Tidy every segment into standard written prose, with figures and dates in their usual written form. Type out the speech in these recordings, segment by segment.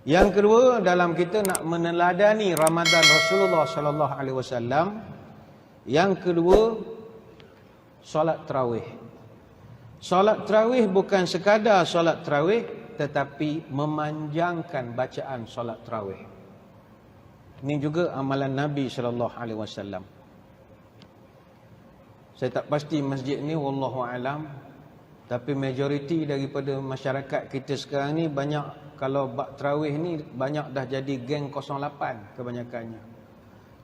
Yang kedua, dalam kita nak meneladani Ramadan Rasulullah sallallahu alaihi wasallam, yang kedua, solat tarawih. Solat tarawih bukan sekadar solat tarawih, tetapi memanjangkan bacaan solat tarawih. Ini juga amalan Nabi sallallahu alaihi wasallam. Saya tak pasti masjid ni, wallahu alam, tapi majoriti daripada masyarakat kita sekarang ni banyak, kalau bab tarawih ni banyak dah jadi geng 08 kebanyakannya.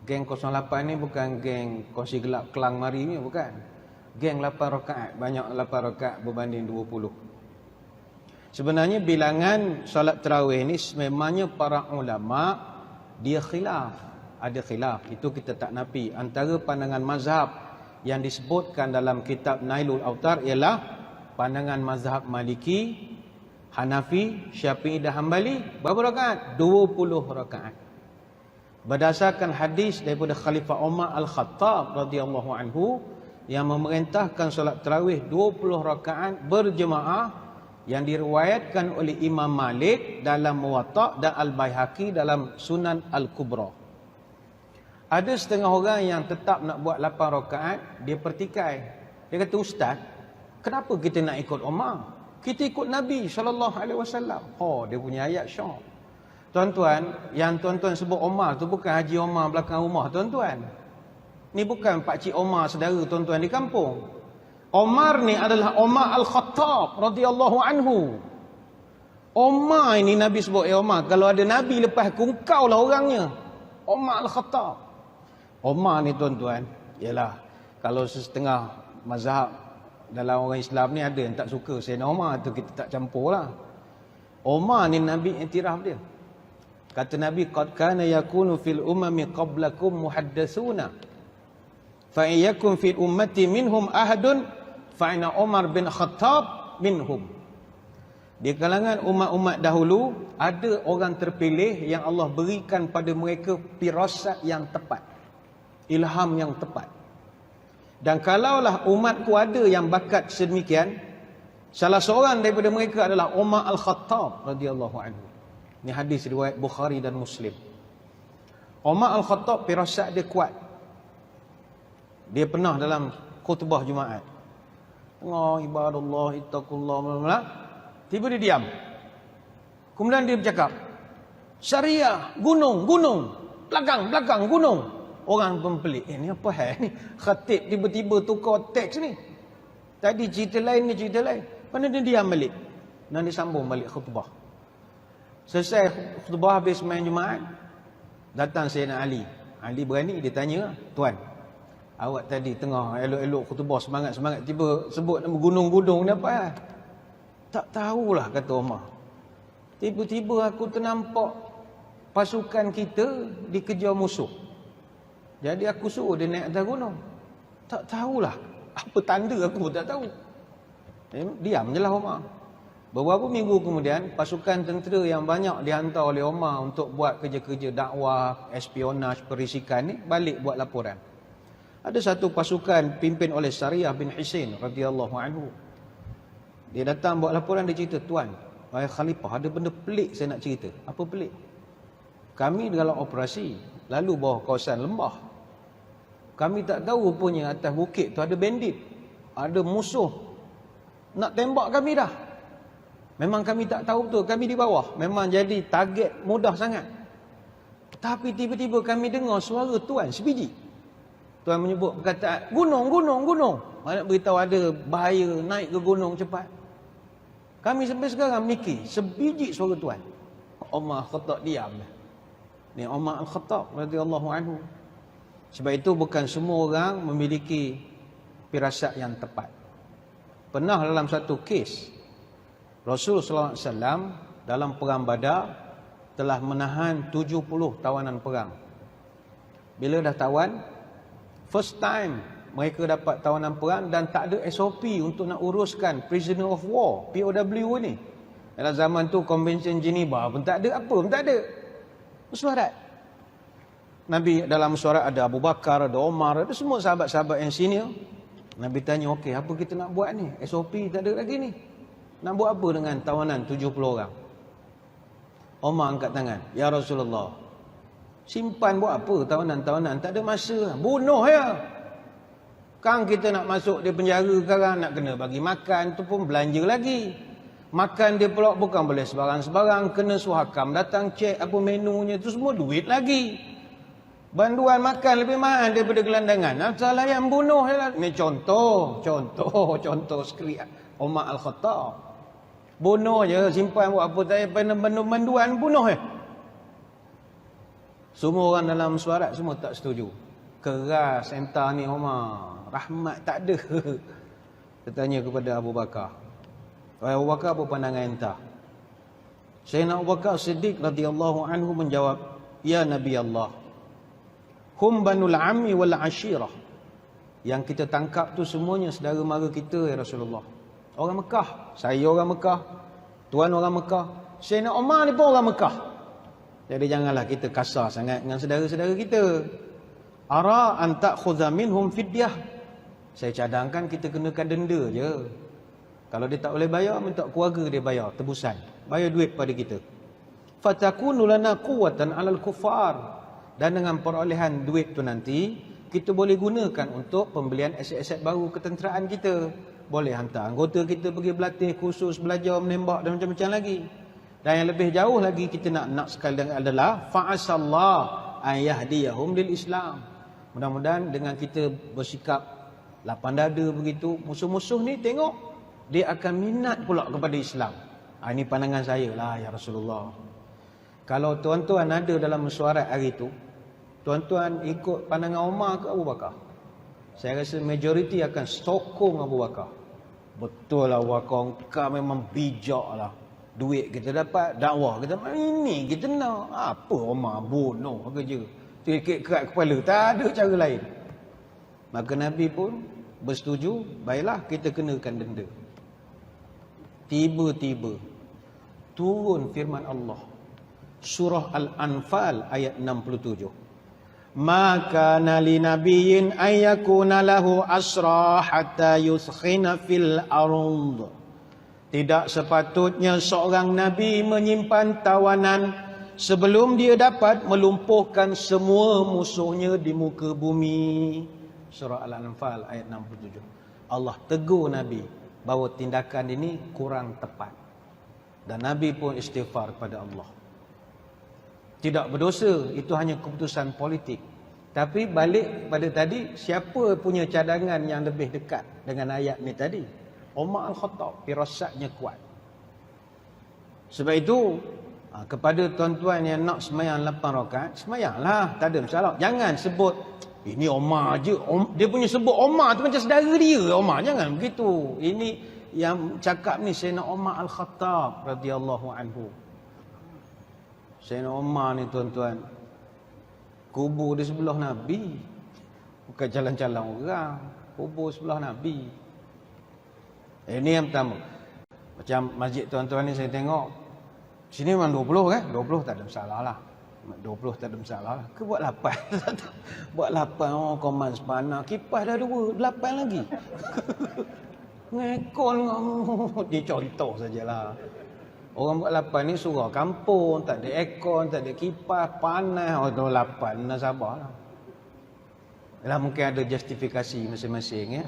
Geng 08 ni bukan geng kongsi gelap kelang mari ni, bukan. Geng 8 rakaat, banyak 8 rakaat berbanding 20. Sebenarnya bilangan solat tarawih ni memangnya para ulama dia khilaf, ada khilaf, itu kita tak nafi. Antara pandangan mazhab yang disebutkan dalam kitab Nailul Autar ialah pandangan mazhab Maliki, Hanafi, Syafi'i dan Hambali. Berapa rakaat? 20 rakaat. Berdasarkan hadis daripada Khalifah Umar Al-Khattab radhiyallahu anhu yang memerintahkan solat tarawih 20 rakaat berjemaah, yang diriwayatkan oleh Imam Malik dalam Muwatta' dan Al-Baihaqi dalam Sunan Al-Kubra. Ada setengah orang yang tetap nak buat 8 rakaat, dia pertikai. Dia kata, "Ustaz, kenapa kita nak ikut Umar? Kita ikut Nabi sallallahu alaihi wasallam." Oh, dia punya ayat syok. Tuan-tuan, yang tuan-tuan sebut Umar tu bukan Haji Omar belakang rumah tuan-tuan. Ni bukan Pak Cik Omar saudara tuan-tuan di kampung. Omar ni adalah Omar Al-Khattab radhiyallahu anhu. Omar ini Nabi sebut, Omar, kalau ada Nabi lepas aku, engkau lah orangnya. Omar Al-Khattab. Omar ni tuan-tuan, ialah kalau setengah mazhab dalam orang Islam ni ada yang tak suka Sayyidina Omar tu, kita tak campur lah. Omar ni Nabi iktiraf dia. Kata Nabi, qad kana yakunu fil umami qablakum muhaddatsuna fa iyyakum fil ummati minhum ahadun fa inna Umar bin Khattab minhum. Di kalangan umat-umat dahulu ada orang terpilih yang Allah berikan pada mereka firasat yang tepat, ilham yang tepat. Dan kalaulah umatku ada yang bakat sedemikian, salah seorang daripada mereka adalah Umar Al-Khattab radhiyallahu anhu. Ini hadis riwayat Bukhari dan Muslim. Umar Al-Khattab firasat dia kuat. Dia pernah dalam khutbah Jumaat, Allah ibadallah ittaqullah, tiba dia diam. Kemudian dia bercakap, syariah, gunung, belakang, gunung. Orang pun pelik, ni apa hal ni? Khatib tiba-tiba tukar teks ni. Tadi cerita lain, ni cerita lain. Mana dia diam balik? Dan dia sambung balik khutbah. Selesai khutbah, habis main Jumaat, datang Sayyidina Ali. Ali berani, dia tanya, "Tuan, awak tadi tengah elok-elok khutbah, semangat-semangat, tiba sebut nama gunung-gunung ni apa hal?" "Tak tahulah," kata Umar. "Tiba-tiba aku ternampak pasukan kita dikejar musuh. Jadi aku suruh dia naik atas gunung. Tak tahulah apa tanda, aku pun tak tahu." Diam je lah Umar. Beberapa minggu kemudian, pasukan tentera yang banyak dihantar oleh Umar untuk buat kerja-kerja dakwah, espionaj, perisikan ni, balik buat laporan. Ada satu pasukan pimpin oleh Sariyah bin Hisin radhiyallahu anhu. Dia datang buat laporan, dia cerita, "Tuan, wahai Khalifah, ada benda pelik saya nak cerita." "Apa pelik?" "Kami dalam operasi, lalu bawah kawasan lembah. Kami tak tahu rupanya atas bukit tu ada bandit, ada musuh nak tembak kami dah. Memang kami tak tahu betul, kami di bawah, memang jadi target mudah sangat. Tapi tiba-tiba kami dengar suara Tuan sebiji. Tuan menyebut perkataan gunung. Mana beritahu ada bahaya naik ke gunung cepat. Kami sampai sekarang mikir, sebiji suara Tuan." Umar Khattab diam. Ni Umar Al-Khattab radhiyallahu anhu. Sebab itu bukan semua orang memiliki firasat yang tepat. Pernah dalam satu kes, Rasulullah SAW dalam perang Badar telah menahan 70 tawanan perang. Bila dah tawan, first time mereka dapat tawanan perang dan tak ada SOP untuk nak uruskan prisoner of war, POW ni. Dalam zaman tu Convention Geneva pun tak ada, apa pun tak ada. Mesyuarat. Nabi dalam mesyuarat ada Abu Bakar, ada Omar, ada semua sahabat-sahabat yang senior. Nabi tanya, "Okey, apa kita nak buat ni? SOP tak ada lagi ni. Nak buat apa dengan tawanan 70 orang?" Umar angkat tangan. Ya Rasulullah, simpan buat apa tahunan-tahunan? Tak ada masa. Bunuh ya. Kan kita nak masuk di penjara sekarang, nak kena bagi makan, tu pun belanja lagi. Makan dia pula bukan boleh sebarang-sebarang, kena suhakam datang cek apa menunya, tu semua duit lagi. Banduan makan lebih mahal daripada gelandangan. Salah yang bunuh lah. Ini contoh skrip Umar Al-Khattab. Bunuh je, simpan buat apa tak banduan bunuh je. Semua orang dalam suarat semua tak setuju. Keras entah ni Umar. Rahmat tak ada. Dia tanya kepada Abu Bakar. Wahai Abu Bakar, apa pandangan entah? Sayyidina Abu Bakar Siddiq radhiyallahu anhu menjawab, Ya Nabi Allah, hum banul ammi wal ashirah. Yang kita tangkap tu semuanya saudara mara kita ya Rasulullah. Orang Mekah. Saya orang Mekah. Tuan orang Mekah. Sayyidina Umar ni pun orang Mekah. Jadi janganlah kita kasar sangat dengan saudara-saudara kita. Ara an ta'khudha minhum fidyah. Saya cadangkan kita kenakan denda je. Kalau dia tak boleh bayar, minta keluarga dia bayar tebusan. Bayar duit pada kita. Fatakunu lana quwwatan 'alal kuffar. Dan dengan perolehan duit tu nanti, kita boleh gunakan untuk pembelian aset-aset baru ketenteraan kita. Boleh hantar anggota kita pergi berlatih khusus, belajar menembak dan macam-macam lagi. Dan yang lebih jauh lagi kita nak sekali adalah fa'asallah an yahdiyahum lil Islam. Mudah-mudahan dengan kita bersikap lapang dada begitu, musuh-musuh ni tengok dia akan minat pula kepada Islam. Ini pandangan saya lah ya Rasulullah. Kalau tuan-tuan ada dalam mesyuarat hari tu, tuan-tuan ikut pandangan Umar ke Abu Bakar? Saya rasa majoriti akan sokong Abu Bakar. Betul lah Abu Bakar, kau memang bijak lah. Duit kita dapat, dakwah kita, ini kita nak. Apa Umar bunuh kerja, tikit kerat kepala, tak ada cara lain. Maka Nabi pun bersetuju, baiklah kita kenakan denda. Tiba-tiba turun firman Allah. Surah Al-Anfal ayat 67. Maka nali nabiyyin ayyakuna lahu asra hatta yuskhina fil ardh. Tidak sepatutnya seorang nabi menyimpan tawanan sebelum dia dapat melumpuhkan semua musuhnya di muka bumi. Surah Al-Anfal ayat 67. Allah tegur Nabi bahawa tindakan ini kurang tepat. Dan Nabi pun istighfar kepada Allah. Tidak berdosa, itu hanya keputusan politik. Tapi balik pada tadi, siapa punya cadangan yang lebih dekat dengan ayat ni tadi? Umar Al-Khattab, firasatnya kuat. Sebab itu, kepada tuan-tuan yang nak semayang 8 rakaat, semayanglah, tak ada masalah. Jangan sebut ini Umar je. Dia punya sebut Umar tu macam saudara dia. Umar, jangan begitu. Ini yang cakap ni Sayyidina Umar Al-Khattab radhiyallahu anhu. Sayyidina Umar ni tuan-tuan, kubur di sebelah Nabi. Bukan jalan-jalan orang. Kubur sebelah Nabi. Ini yang pertama. Macam masjid tuan-tuan ni saya tengok. Sini memang 20 kan? 20 tak ada masalah lah. 20 tak ada masalah lah. Ke buat 8? Buat 8, oh koman sepana. Kipas dah 2, 8 lagi. Ngekon kamu. Dia contoh sajalah. Orang buat 8 ni surau kampung, tak ada aircon, tak ada kipas, panas. Oh tu 8, nak sabarlah. Yalah, mungkin ada justifikasi masing-masing ya.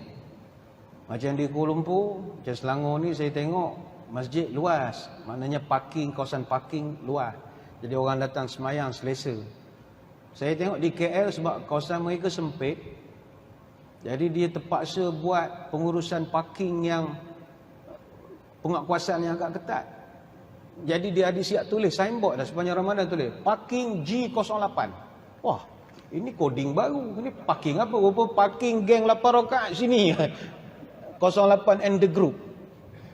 Macam di Kuala Lumpur, macam Selangor ni saya tengok masjid luas. Maknanya parking, kawasan parking luas. Jadi orang datang semayang selesa. Saya tengok di KL sebab kawasan mereka sempit. Jadi dia terpaksa buat pengurusan parking yang penguatkuasaan yang agak ketat. Jadi dia ada siap tulis signboard dah sepanjang Ramadan tulis parking G08. Wah, ini coding baru. Ini parking apa? Rupa parking geng 8 rakaat sini. 08 and the group.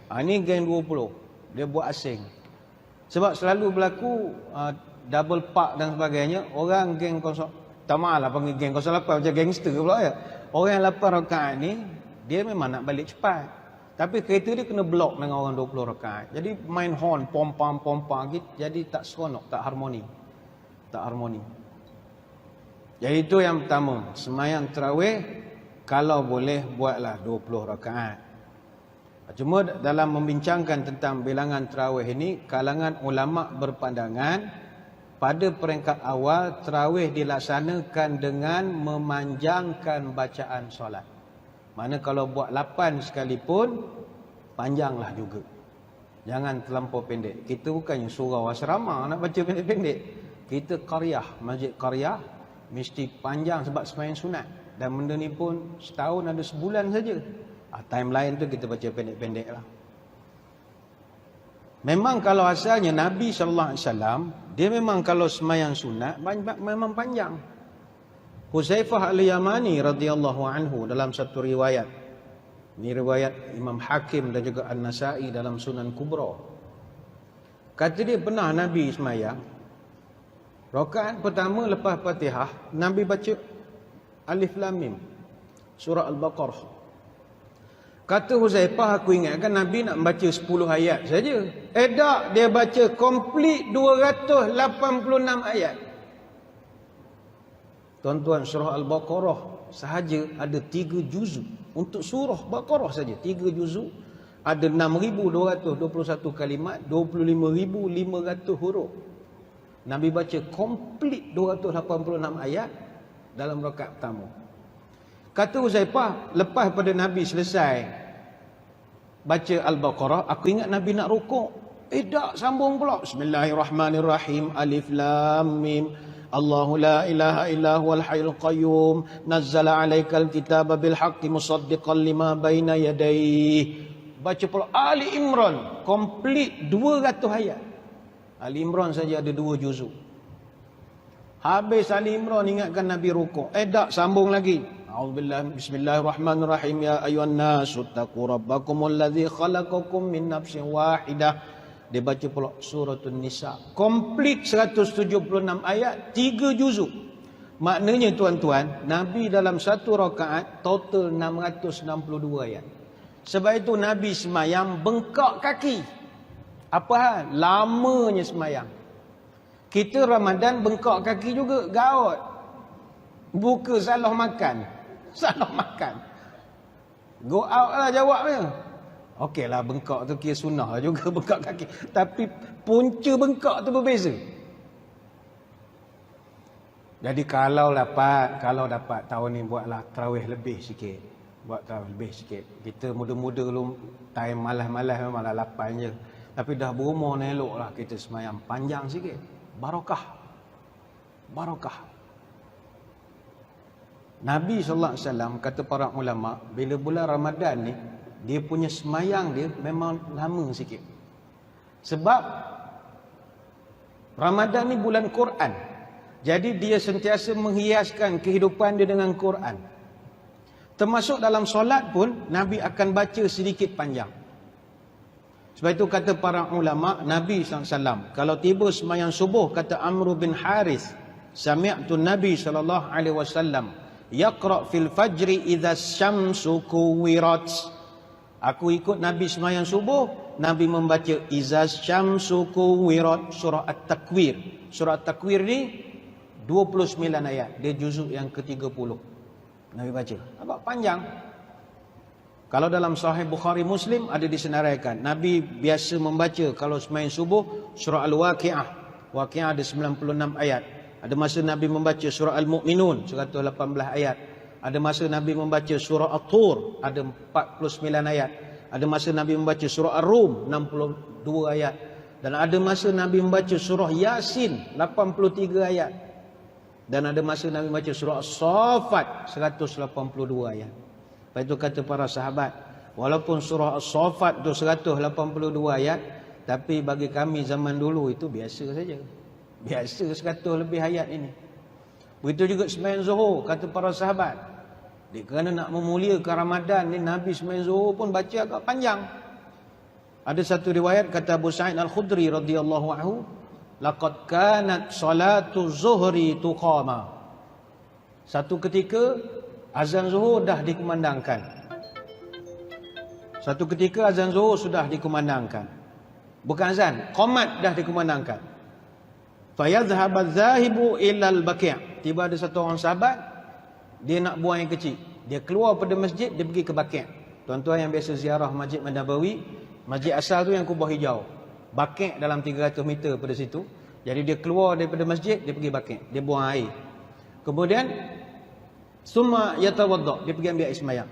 Ini geng 20. Dia buat asing. Sebab selalu berlaku double park dan sebagainya. Orang geng 0, tak maaf lah panggil geng 08 macam gangster pula ya. Orang yang 8 rakaat ni, dia memang nak balik cepat. Tapi kereta dia kena blok dengan orang 20 rakaat. Jadi main horn, pompang gitu. Jadi tak seronok, tak harmoni. Tak harmoni. Jadi itu yang pertama. Sembahyang tarawih, kalau boleh buatlah 20 rakaat. Cuma dalam membincangkan tentang bilangan tarawih ini, kalangan ulama berpandangan pada peringkat awal tarawih dilaksanakan dengan memanjangkan bacaan solat. Mana kalau buat 8 sekalipun, panjanglah juga. Jangan terlampau pendek. Kita bukannya surau asrama nak baca pendek-pendek. Kita qaryah, masjid qaryah mesti panjang sebab sembahyang sunat. Dan benda ni pun setahun ada sebulan saja. Time lain tu kita baca pendek-pendek lah. Memang kalau asalnya Nabi SAW, dia memang kalau sembahyang sunat memang panjang. Huzaifah al-Yamani radhiyallahu anhu dalam satu riwayat, ini riwayat Imam Hakim dan juga An-Nasai dalam Sunan Kubra, kata dia pernah Nabi sembahyang, rakaat pertama lepas Fatihah Nabi baca Alif Lam Mim, surah Al-Baqarah. Kata Huzaifah, aku ingatkan Nabi nak baca 10 ayat saja. Tak, dia baca komplit 286 ayat. Tuan-tuan, surah Al-Baqarah sahaja ada 3 juzuk. Untuk surah Baqarah saja 3 juzuk ada 6,221 kalimat, 25,500 huruf. Nabi baca komplit 286 ayat dalam rakaat pertama. Kata Huzaifah, lepas pada Nabi selesai baca Al-Baqarah, aku ingat Nabi nak rukuk. Tak, sambung pula. Bismillahirrahmanirrahim. Alif Lam Mim. Allahu la ilaha illa huwal hayyul qayyum. Nazzala 'alaikal kitaba bil haqqi musaddiqan lima baina yadayhi. Baca pula Ali Imran, komplit 200 ayat. Ali Imran saja ada 2 juzuk. Habis Ali Imran ingatkan Nabi rukuk. Tak, sambung lagi. A'udzubillahi bismillahirrahmanirrahim. Ya ayyuhan nasu taqu rabbakumul ladzi khalaqakum min nafsin wahidah. Dia baca pula suratul Nisa, komplit 176 ayat, 3 juzuk. Maknanya tuan-tuan, Nabi dalam satu rakaat total 662 ayat. Sebab itu Nabi semayang bengkak kaki. Apa hal? Lamanya semayang. Kita Ramadan bengkak kaki juga, gaut. Buka salah makan. Salah makan. Go out lah jawabnya. Okey lah, bengkak tu kira sunnah juga bengkak kaki. Tapi punca bengkak tu berbeza. Jadi kalau dapat tahun ni buatlah tarawih lebih sikit. Buat tarawih lebih sikit. Kita muda-muda dulu time malas-malas memanglah 8 je. Tapi dah berumur ni eloklah kita semayang panjang sikit. Barakah. Barakah. Nabi SAW, kata para ulama, bila bulan Ramadan ni, dia punya semayang dia memang lama sikit. Sebab Ramadan ni bulan Quran. Jadi dia sentiasa menghiaskan kehidupan dia dengan Quran. Termasuk dalam solat pun, Nabi akan baca sedikit panjang. Sebab itu kata para ulama, Nabi SAW, kalau tiba semayang subuh, kata Amr bin Harith, sami'tu Nabi SAW yaqra' fil fajri idza syamsu kuwirat. Aku ikut Nabi semayang subuh, Nabi membaca idza syamsu kuwirat, surah At-Takwir. Surah At-Takwir ni 29 ayat, dia juzuk yang ke-30. Nabi baca. Nampak panjang. Kalau dalam Sahih Bukhari Muslim ada disenaraikan, Nabi biasa membaca kalau semayang subuh surah Al-Waqi'ah. Waqi'ah ada 96 ayat. Ada masa Nabi membaca surah Al-Mu'minun 118 ayat. Ada masa Nabi membaca surah At-Tur ada 49 ayat. Ada masa Nabi membaca surah Ar-Rum 62 ayat. Dan ada masa Nabi membaca surah Yasin 83 ayat. Dan ada masa Nabi membaca surah As-Saffat 182 ayat. Lepas itu kata para sahabat, walaupun surah As-Saffat tu 182 ayat, tapi bagi kami zaman dulu itu biasa saja. Biasa 100 lebih ayat ini. Begitu juga sembahyang Zuhur, kata para sahabat. Kerana nak memuliakan Ramadan ni, Nabi sembahyang Zuhur pun baca agak panjang. Ada satu riwayat kata Abu Sa'id Al-Khudri radhiyallahu anhu, laqad kanat salatu zuhri tuqama. Satu ketika azan Zuhur dah dikumandangkan. Satu ketika azan Zuhur sudah dikumandangkan. Bukan azan, qomat dah dikumandangkan. Fayadhhab adh-dhahibu ila al-baqi'. Tiba ada satu orang sahabat, dia nak buang air kecil. Dia keluar pada masjid, dia pergi ke Baqi'. Tuan-tuan yang biasa ziarah Masjid Nabawi, masjid asal tu yang kubah hijau. Bakek dalam 300 meter pada situ. Jadi dia keluar daripada masjid, dia pergi bakek, dia buang air. Kemudian summa yatawadda, dia pergi ambil air sembahyang.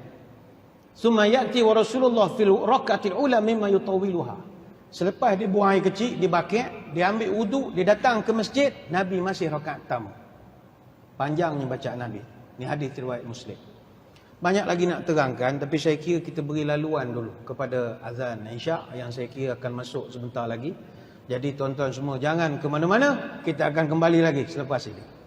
Summa ya'ti wa Rasulullah fil rak'atil ula mimma yutawiluha. Selepas dia buang air kecil, dia bakek, dia ambil wudu, dia datang ke masjid, Nabi masih rakaat pertama. Panjangnya bacaan Nabi. Ini hadis riwayat Muslim. Banyak lagi nak terangkan, tapi saya kira kita beri laluan dulu kepada azan Isyak yang saya kira akan masuk sebentar lagi. Jadi tuan-tuan semua jangan ke mana-mana, kita akan kembali lagi selepas ini.